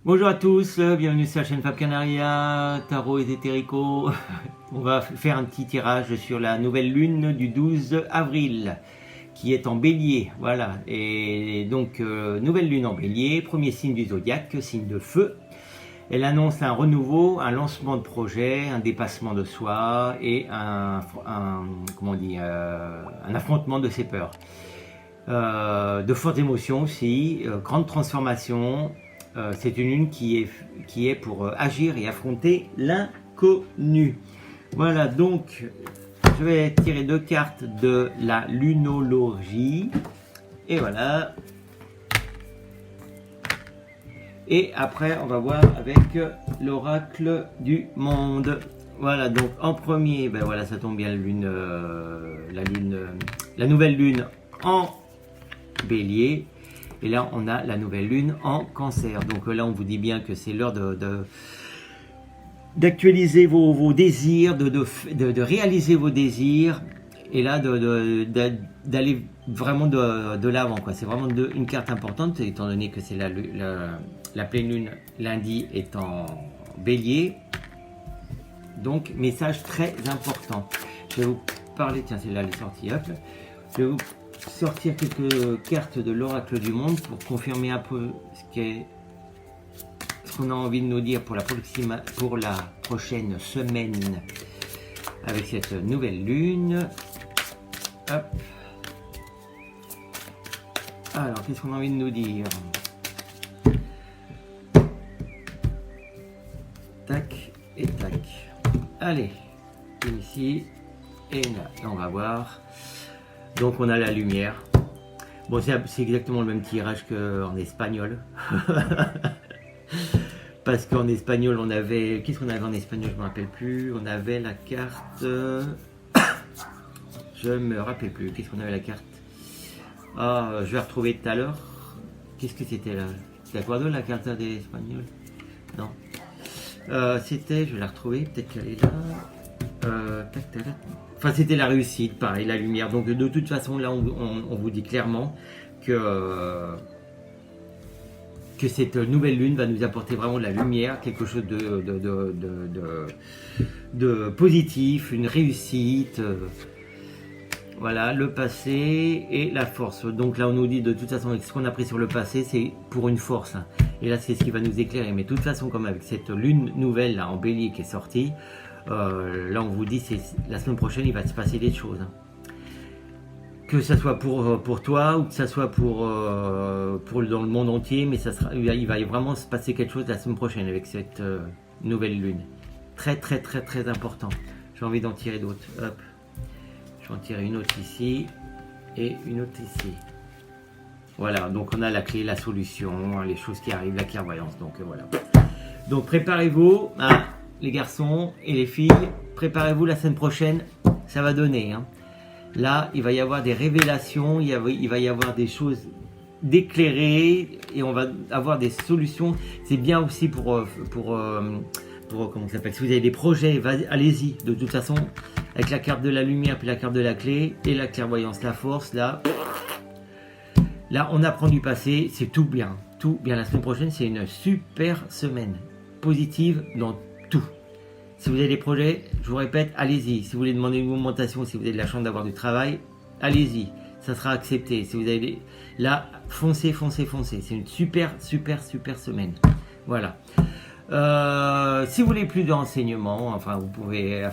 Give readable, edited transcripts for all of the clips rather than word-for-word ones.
Bonjour à tous, bienvenue sur la chaîne Fab Canaria, Tarot Esoterico. On va faire un petit tirage sur la nouvelle lune du 12 avril qui est en bélier. Voilà, et donc nouvelle lune en bélier, premier signe du zodiaque, signe de feu. Elle annonce un renouveau, un lancement de projet, un dépassement de soi et un affrontement de ses peurs. De fortes émotions aussi, grande transformation. C'est une lune qui est pour agir et affronter l'inconnu. Voilà, donc je vais tirer 2 cartes de la lunologie. Et voilà. Et après, on va voir avec l'oracle du monde. Voilà, donc en premier, ben voilà, ça tombe bien, la nouvelle lune en bélier. Et là, on a la nouvelle lune en cancer. Donc là, on vous dit bien que c'est l'heure d'actualiser vos désirs, de réaliser vos désirs. Et là, d'aller vraiment de l'avant, quoi. C'est vraiment une carte importante, étant donné que c'est la pleine lune lundi est en bélier. Donc, message très important. Je vais vous parler, tiens, celle-là, elle est sortie, hop. Je vais vous sortir quelques cartes de l'oracle du monde pour confirmer un peu ce qu'on a envie de nous dire pour la prochaine semaine avec cette nouvelle lune. Hop. Alors, qu'est-ce qu'on a envie de nous dire? Tac et tac. Allez, ici et là. Et on va voir. Donc on a la lumière. Bon, c'est exactement le même tirage qu'en espagnol. Parce qu'en espagnol, on avait... Qu'est-ce qu'on avait en espagnol? Je ne me rappelle plus. On avait la carte... Je me rappelle plus. Qu'est-ce qu'on avait la carte? Ah, je vais retrouver tout à l'heure. Qu'est-ce que c'était là? C'était quoi la carte des espagnols? Non. C'était... Je vais la retrouver. Peut-être qu'elle est là. Tac, tac, tac. Enfin, c'était la réussite, pareil, la lumière. Donc, de toute façon, là, on vous dit clairement que cette nouvelle lune va nous apporter vraiment de la lumière, quelque chose de positif, une réussite. Voilà, le passé et la force. Donc là, on nous dit de toute façon, ce qu'on a pris sur le passé, c'est pour une force. Et là, c'est ce qui va nous éclairer. Mais de toute façon, comme avec cette lune nouvelle là, en bélier qui est sortie, là on vous dit la semaine prochaine il va se passer des choses, que ça soit pour toi ou que ça soit pour dans le monde entier, mais il va vraiment se passer quelque chose la semaine prochaine avec cette nouvelle lune, très très très très important. J'ai envie d'en tirer d'autres. Hop, je vais en tirer une autre ici et une autre ici. Voilà, donc on a la clé, la solution, les choses qui arrivent, la clairvoyance. Donc voilà, donc préparez-vous, hein, les garçons et les filles, préparez-vous, la semaine prochaine, ça va donner. Hein. Là, il va y avoir des révélations, il va y avoir des choses d'éclairées et on va avoir des solutions. C'est bien aussi pour comment ça s'appelle, si vous avez des projets, allez-y. De toute façon, avec la carte de la lumière puis la carte de la clé et la clairvoyance, la force, là on apprend du passé, c'est tout bien. Tout bien, la semaine prochaine, c'est une super semaine, positive dans tout. Si vous avez des projets, je vous répète, allez-y. Si vous voulez demander une augmentation, si vous avez de la chance d'avoir du travail, allez-y. Ça sera accepté. Si vous avez là, foncez, foncez, foncez. C'est une super, super, super semaine. Voilà. Si vous voulez plus de renseignements, enfin, vous pouvez,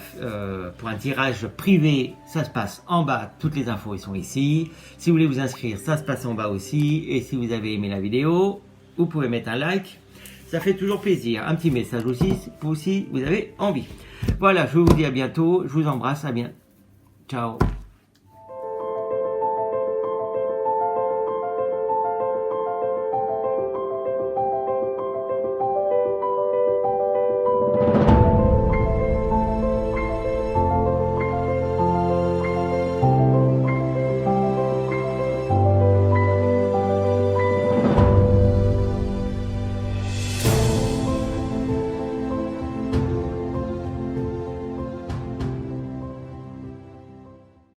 pour un tirage privé, ça se passe en bas. Toutes les infos, sont ici. Si vous voulez vous inscrire, ça se passe en bas aussi. Et si vous avez aimé la vidéo, vous pouvez mettre un like. Ça fait toujours plaisir. Un petit message aussi, si vous avez envie. Voilà, je vous dis à bientôt. Je vous embrasse. À bientôt. Ciao.